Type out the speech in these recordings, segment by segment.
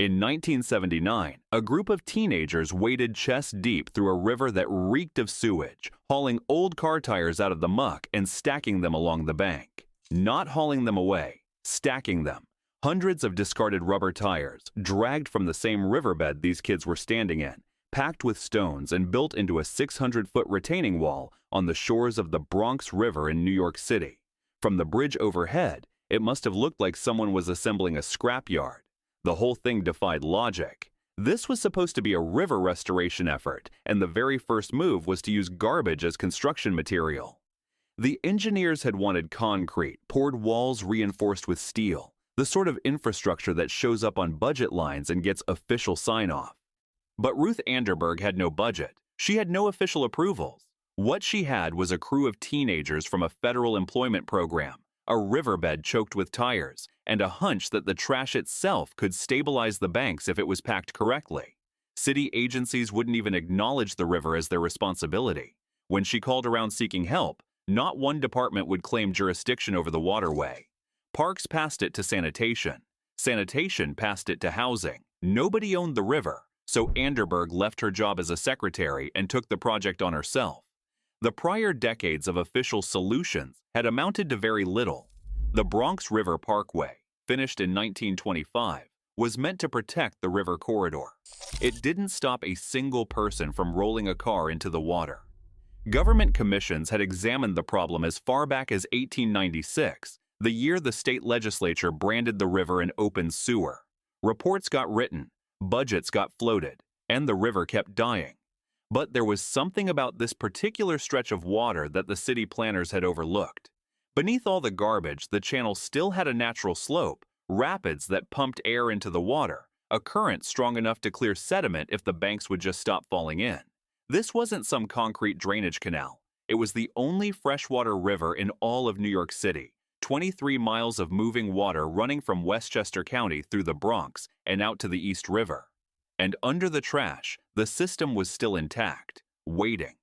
In 1979, a group of teenagers waded chest deep through a river that reeked of sewage, hauling old car tires out of the muck and stacking them along the bank. Not hauling them away, stacking them. Hundreds of discarded rubber tires, dragged from the same riverbed these kids were standing in, packed with stones and built into a 600-foot retaining wall on the shores of the Bronx River in New York City. From the bridge overhead, it must have looked like someone was assembling a scrapyard. The whole thing defied logic. This was supposed to be a river restoration effort, and the very first move was to use garbage as construction material. The engineers had wanted concrete, poured walls reinforced with steel, the sort of infrastructure that shows up on budget lines and gets official sign-off. But Ruth Anderberg had no budget. She had no official approvals. What she had was a crew of teenagers from a federal employment program, a riverbed choked with tires, and a hunch that the trash itself could stabilize the banks if it was packed correctly. City agencies wouldn't even acknowledge the river as their responsibility. When she called around seeking help, not one department would claim jurisdiction over the waterway. Parks passed it to sanitation. Sanitation passed it to housing. Nobody owned the river, so Anderberg left her job as a secretary and took the project on herself. The prior decades of official solutions had amounted to very little. The Bronx River Parkway, finished in 1925, was meant to protect the river corridor. It didn't stop a single person from rolling a car into the water. Government commissions had examined the problem as far back as 1896, the year the state legislature branded the river an open sewer. Reports got written, budgets got floated, and the river kept dying. But there was something about this particular stretch of water that the city planners had overlooked. Beneath all the garbage, the channel still had a natural slope, rapids that pumped air into the water, a current strong enough to clear sediment if the banks would just stop falling in. This wasn't some concrete drainage canal. It was the only freshwater river in all of New York City, 23 miles of moving water running from Westchester County through the Bronx and out to the East River. And under the trash, the system was still intact, waiting.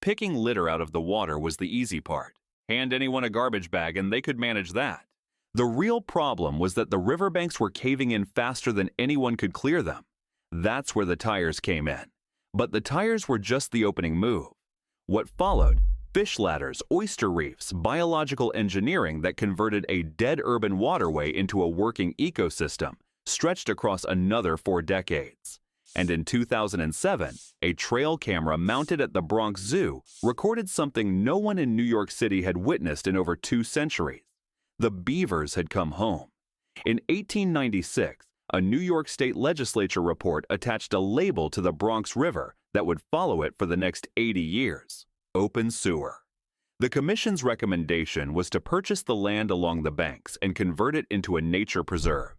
Picking litter out of the water was the easy part. Hand anyone a garbage bag and they could manage that. The real problem was that the riverbanks were caving in faster than anyone could clear them. That's where the tires came in. But the tires were just the opening move. What followed? Fish ladders, oyster reefs, biological engineering that converted a dead urban waterway into a working ecosystem, stretched across another 4 decades. And in 2007, a trail camera mounted at the Bronx Zoo recorded something no one in New York City had witnessed in over 2 centuries. The beavers had come home. In 1896, a New York State legislature report attached a label to the Bronx River that would follow it for the next 80 years: open sewer. The commission's recommendation was to purchase the land along the banks and convert it into a nature preserve.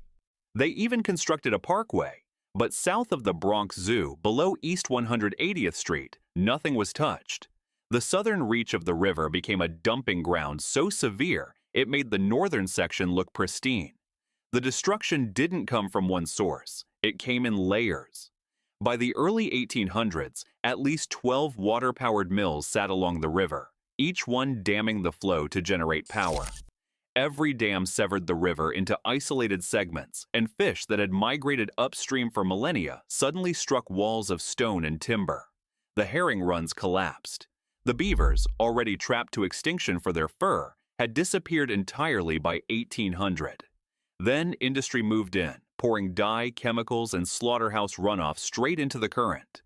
They even constructed a parkway, but south of the Bronx Zoo, below East 180th Street, nothing was touched. The southern reach of the river became a dumping ground so severe it made the northern section look pristine. The destruction didn't come from one source. It came in layers. By the early 1800s, at least 12 water-powered mills sat along the river, each one damming the flow to generate power. Every dam severed the river into isolated segments, and fish that had migrated upstream for millennia suddenly struck walls of stone and timber. The herring runs collapsed. The beavers, already trapped to extinction for their fur, had disappeared entirely by 1800. Then industry moved in, pouring dye, chemicals, and slaughterhouse runoff straight into the current.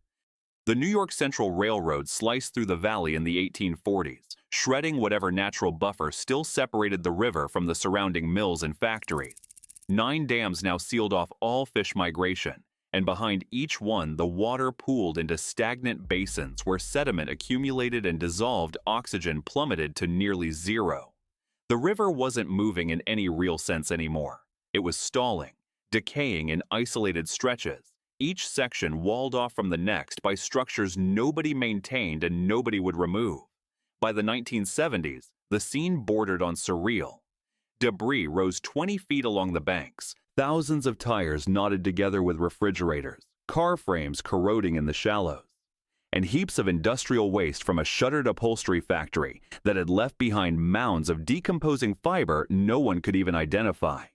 The New York Central Railroad sliced through the valley in the 1840s, shredding whatever natural buffer still separated the river from the surrounding mills and factories. 9 dams now sealed off all fish migration, and behind each one the water pooled into stagnant basins where sediment accumulated and dissolved oxygen plummeted to nearly zero. The river wasn't moving in any real sense anymore. It was stalling, decaying in isolated stretches, each section walled off from the next by structures nobody maintained and nobody would remove. By the 1970s, the scene bordered on surreal. Debris rose 20 feet along the banks, thousands of tires knotted together with refrigerators, car frames corroding in the shallows, and heaps of industrial waste from a shuttered upholstery factory that had left behind mounds of decomposing fiber no one could even identify.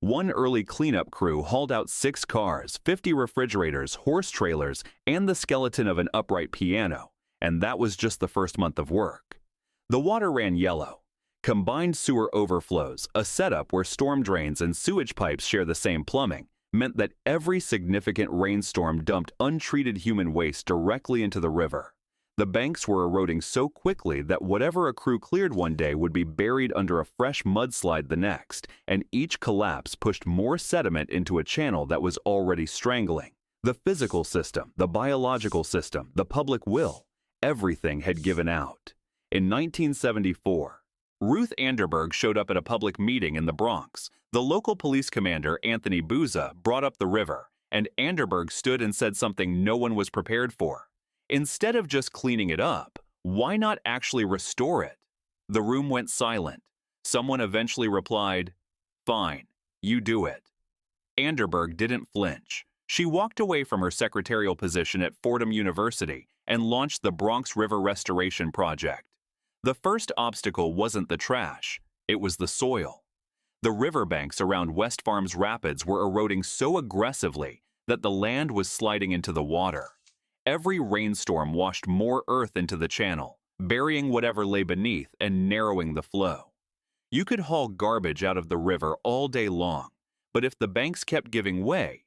One early cleanup crew hauled out 6 cars, 50 refrigerators, horse trailers, and the skeleton of an upright piano, and that was just the first month of work. The water ran yellow. Combined sewer overflows, a setup where storm drains and sewage pipes share the same plumbing, meant that every significant rainstorm dumped untreated human waste directly into the river. The banks were eroding so quickly that whatever a crew cleared one day would be buried under a fresh mudslide the next, and each collapse pushed more sediment into a channel that was already strangling. The physical system, the biological system, the public will, everything had given out. In 1974, Ruth Anderberg showed up at a public meeting in the Bronx. The local police commander, Anthony Bouza, brought up the river, and Anderberg stood and said something no one was prepared for. Instead of just cleaning it up, why not actually restore it? The room went silent. Someone eventually replied, "Fine, you do it." Anderberg didn't flinch. She walked away from her secretarial position at Fordham University and launched the Bronx River Restoration Project. The first obstacle wasn't the trash, it was the soil. The riverbanks around West Farms Rapids were eroding so aggressively that the land was sliding into the water. Every rainstorm washed more earth into the channel, burying whatever lay beneath and narrowing the flow. You could haul garbage out of the river all day long, but if the banks kept giving way,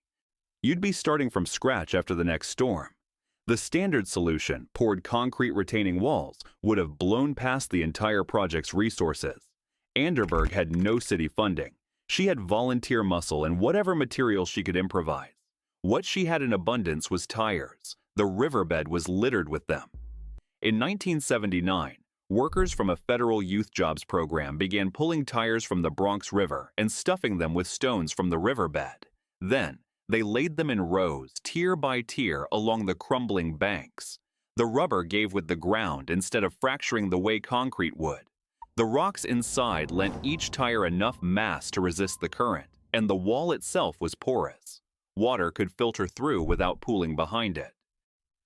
you'd be starting from scratch after the next storm. The standard solution, poured concrete retaining walls, would have blown past the entire project's resources. Anderberg had no city funding. She had volunteer muscle and whatever material she could improvise. What she had in abundance was tires. The riverbed was littered with them. In 1979, workers from a federal youth jobs program began pulling tires from the Bronx River and stuffing them with stones from the riverbed. Then, they laid them in rows, tier by tier, along the crumbling banks. The rubber gave with the ground instead of fracturing the way concrete would. The rocks inside lent each tire enough mass to resist the current, and the wall itself was porous. Water could filter through without pooling behind it.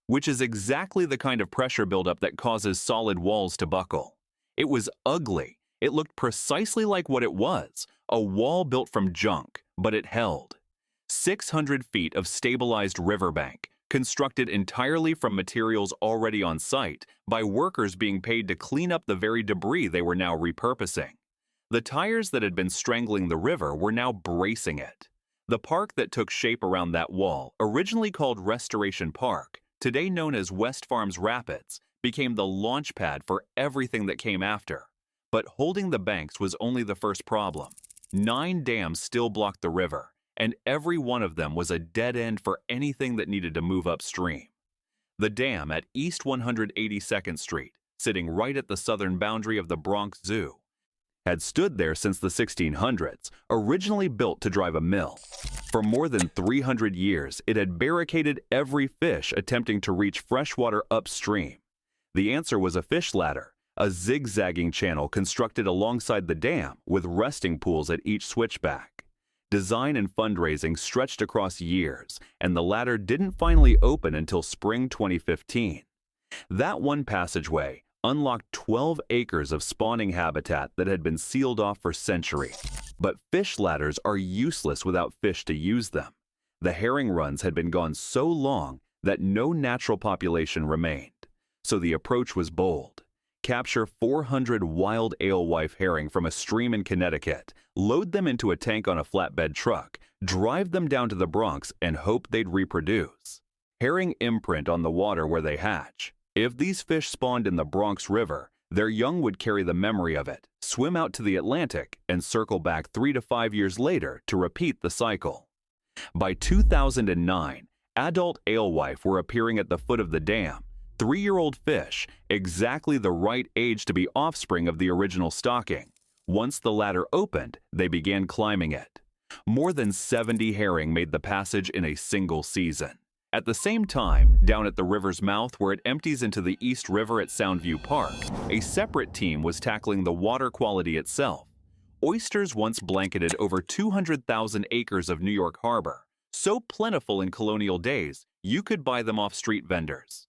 Which is exactly the kind of pressure buildup that causes solid walls to buckle. It was ugly. It looked precisely like what it was, a wall built from junk, but it held. 600 feet of stabilized riverbank, constructed entirely from materials already on site, by workers being paid to clean up the very debris they were now repurposing. The tires that had been strangling the river were now bracing it. The park that took shape around that wall, originally called Restoration Park, today known as West Farms Rapids, became the launch pad for everything that came after. But holding the banks was only the first problem. 9 dams still blocked the river, and every one of them was a dead end for anything that needed to move upstream. The dam at East 182nd Street, sitting right at the southern boundary of the Bronx Zoo, had stood there since the 1600s, originally built to drive a mill. For more than 300 years, it had barricaded every fish attempting to reach freshwater upstream. The answer was a fish ladder, a zigzagging channel constructed alongside the dam with resting pools at each switchback. Design and fundraising stretched across years, and the ladder didn't finally open until spring 2015. That one passageway unlocked 12 acres of spawning habitat that had been sealed off for centuries. But fish ladders are useless without fish to use them. The herring runs had been gone so long that no natural population remained. So the approach was bold. Capture 400 wild alewife herring from a stream in Connecticut, load them into a tank on a flatbed truck, drive them down to the Bronx, and hope they'd reproduce. Herring imprint on the water where they hatch. If these fish spawned in the Bronx River, their young would carry the memory of it, swim out to the Atlantic, and circle back 3 to 5 years later to repeat the cycle. By 2009, adult alewife were appearing at the foot of the dam, 3-year-old fish, exactly the right age to be offspring of the original stocking. Once the ladder opened, they began climbing it. More than 70 herring made the passage in a single season. At the same time, down at the river's mouth where it empties into the East River at Soundview Park, a separate team was tackling the water quality itself. Oysters once blanketed over 200,000 acres of New York Harbor, so plentiful in colonial days you could buy them off street vendors.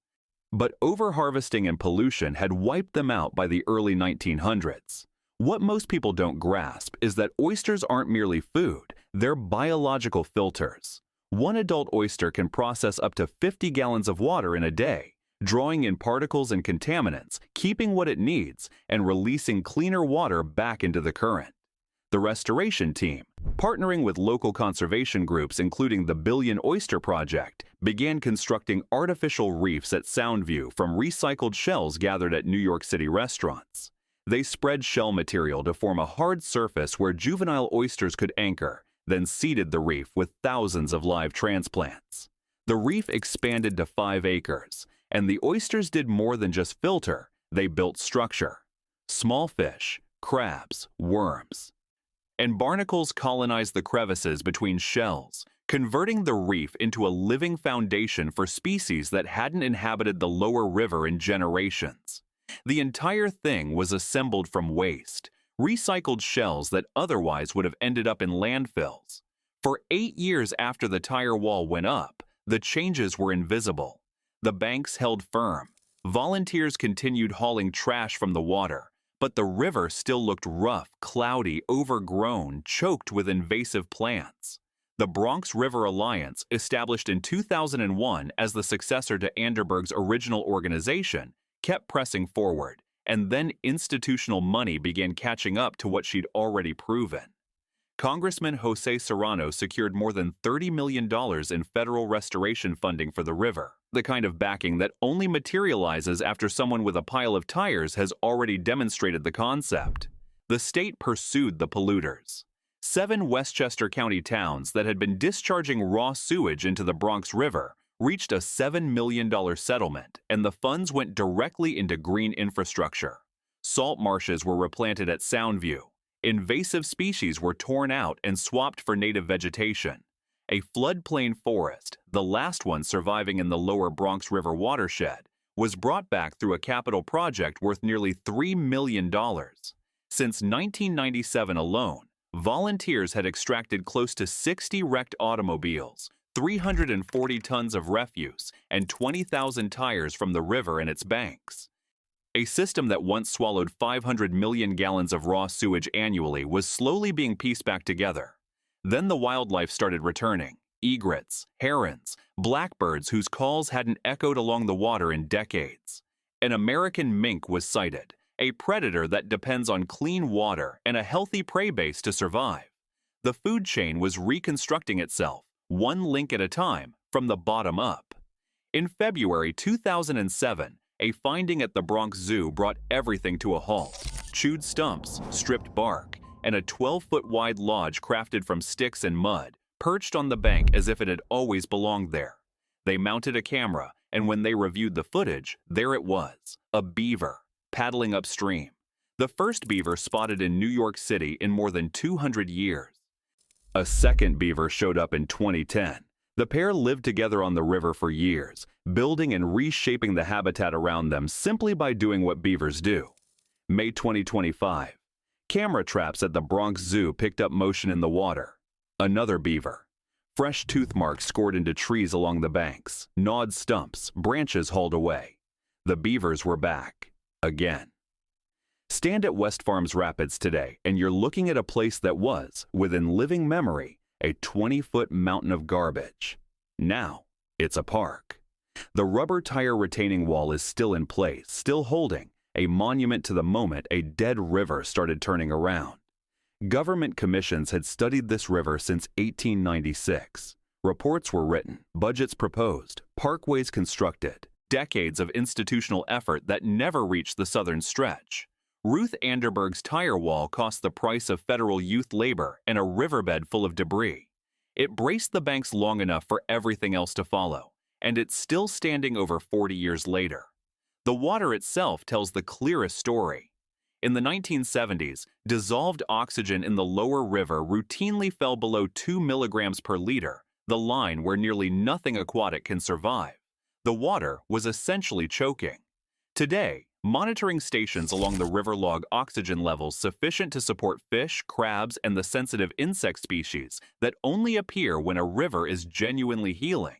But overharvesting and pollution had wiped them out by the early 1900s. What most people don't grasp is that oysters aren't merely food, they're biological filters. One adult oyster can process up to 50 gallons of water in a day, drawing in particles and contaminants, keeping what it needs, and releasing cleaner water back into the current. The restoration team, partnering with local conservation groups including the Billion Oyster Project, began constructing artificial reefs at Soundview from recycled shells gathered at New York City restaurants. They spread shell material to form a hard surface where juvenile oysters could anchor, then seeded the reef with thousands of live transplants. The reef expanded to 5 acres, and the oysters did more than just filter, they built structure. Small fish, crabs, worms, and barnacles colonized the crevices between shells, converting the reef into a living foundation for species that hadn't inhabited the lower river in generations. The entire thing was assembled from waste, recycled shells that otherwise would have ended up in landfills. For 8 years after the tire wall went up, the changes were invisible. The banks held firm. Volunteers continued hauling trash from the water, but the river still looked rough, cloudy, overgrown, choked with invasive plants. The Bronx River Alliance, established in 2001 as the successor to Anderberg's original organization, kept pressing forward, and then institutional money began catching up to what she'd already proven. Congressman Jose Serrano secured more than $30 million in federal restoration funding for the river, the kind of backing that only materializes after someone with a pile of tires has already demonstrated the concept. The state pursued the polluters. 7 Westchester County towns that had been discharging raw sewage into the Bronx River reached a $7 million settlement, and the funds went directly into green infrastructure. Salt marshes were replanted at Soundview. Invasive species were torn out and swapped for native vegetation. A floodplain forest, the last one surviving in the lower Bronx River watershed, was brought back through a capital project worth nearly $3 million. Since 1997 alone, volunteers had extracted close to 60 wrecked automobiles, 340 tons of refuse, and 20,000 tires from the river and its banks. A system that once swallowed 500 million gallons of raw sewage annually was slowly being pieced back together. Then the wildlife started returning: egrets, herons, blackbirds whose calls hadn't echoed along the water in decades. An American mink was sighted, a predator that depends on clean water and a healthy prey base to survive. The food chain was reconstructing itself, one link at a time, from the bottom up. In February 2007, a finding at the Bronx Zoo brought everything to a halt: chewed stumps, stripped bark, and a 12-foot wide lodge crafted from sticks and mud, perched on the bank as if it had always belonged there. They mounted a camera, and when they reviewed the footage, there it was, a beaver, paddling upstream. The first beaver spotted in New York City in more than 200 years. A second beaver showed up in 2010. The pair lived together on the river for years, building and reshaping the habitat around them simply by doing what beavers do. May 2025. Camera traps at the Bronx Zoo picked up motion in the water. Another beaver. Fresh tooth marks scored into trees along the banks, gnawed stumps, branches hauled away. The beavers were back. Again. Stand at West Farms Rapids today, and you're looking at a place that was, within living memory, a 20-foot mountain of garbage. Now, it's a park. The rubber tire retaining wall is still in place, still holding, a monument to the moment a dead river started turning around. Government commissions had studied this river since 1896. Reports were written, budgets proposed, parkways constructed, decades of institutional effort that never reached the southern stretch. Ruth Anderberg's tire wall cost the price of federal youth labor and a riverbed full of debris. It braced the banks long enough for everything else to follow, and it's still standing over 40 years later. The water itself tells the clearest story. In the 1970s, dissolved oxygen in the lower river routinely fell below 2 milligrams per liter, the line where nearly nothing aquatic can survive. The water was essentially choking. Today, monitoring stations along the river log oxygen levels sufficient to support fish, crabs, and the sensitive insect species that only appear when a river is genuinely healing.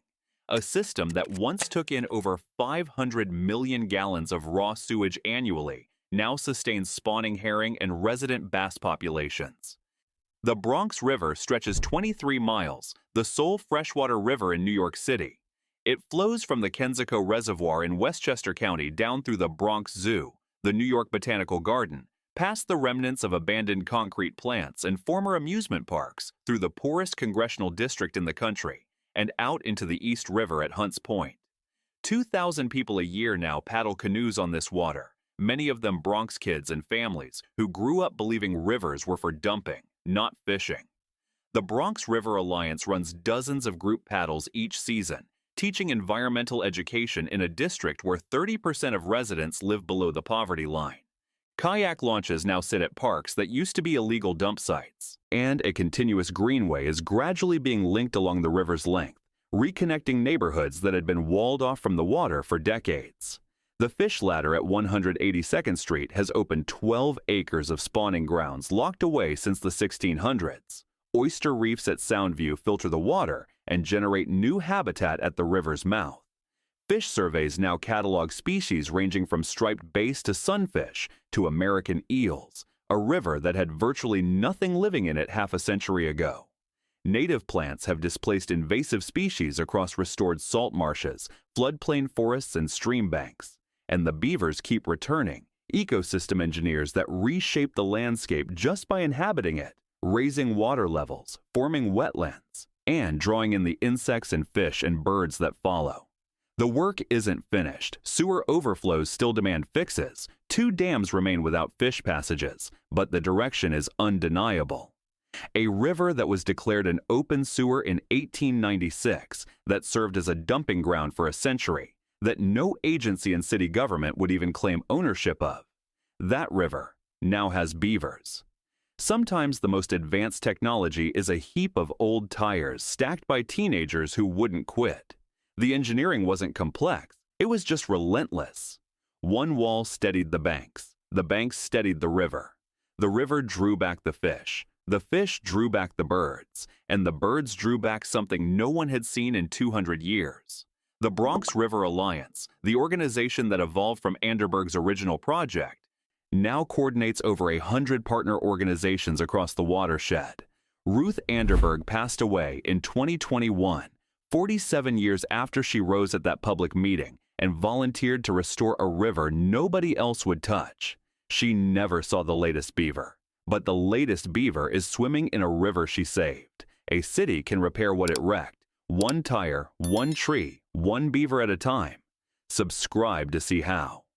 A system that once took in over 500 million gallons of raw sewage annually now sustains spawning herring and resident bass populations. The Bronx River stretches 23 miles, the sole freshwater river in New York City. It flows from the Kensico Reservoir in Westchester County down through the Bronx Zoo, the New York Botanical Garden, past the remnants of abandoned concrete plants and former amusement parks, through the poorest congressional district in the country, and out into the East River at Hunts Point. 2,000 people a year now paddle canoes on this water, many of them Bronx kids and families who grew up believing rivers were for dumping, not fishing. The Bronx River Alliance runs dozens of group paddles each season, teaching environmental education in a district where 30% of residents live below the poverty line. Kayak launches now sit at parks that used to be illegal dump sites, and a continuous greenway is gradually being linked along the river's length, reconnecting neighborhoods that had been walled off from the water for decades. The Fish Ladder at 182nd Street has opened 12 acres of spawning grounds locked away since the 1600s. Oyster reefs at Soundview filter the water and generate new habitat at the river's mouth. Fish surveys now catalog species ranging from striped bass to sunfish to American eels, a river that had virtually nothing living in it half a century ago. Native plants have displaced invasive species across restored salt marshes, floodplain forests, and stream banks. And the beavers keep returning, ecosystem engineers that reshape the landscape just by inhabiting it, raising water levels, forming wetlands, and drawing in the insects and fish and birds that follow. The work isn't finished. Sewer overflows still demand fixes. 2 dams remain without fish passages, but the direction is undeniable. A river that was declared an open sewer in 1896, that served as a dumping ground for a century, that no agency in city government would even claim ownership of. That river now has beavers. Sometimes the most advanced technology is a heap of old tires stacked by teenagers who wouldn't quit. The engineering wasn't complex, it was just relentless. One wall steadied the banks steadied the river drew back the fish drew back the birds, and the birds drew back something no one had seen in 200 years. The Bronx River Alliance, the organization that evolved from Anderberg's original project, now coordinates over 100 partner organizations across the watershed. Ruth Anderberg passed away in 2021, 47 years after she rose at that public meeting and volunteered to restore a river nobody else would touch. She never saw the latest beaver, but the latest beaver is swimming in a river she saved. A city can repair what it wrecked. One tire, one tree, one beaver at a time. Subscribe to see how.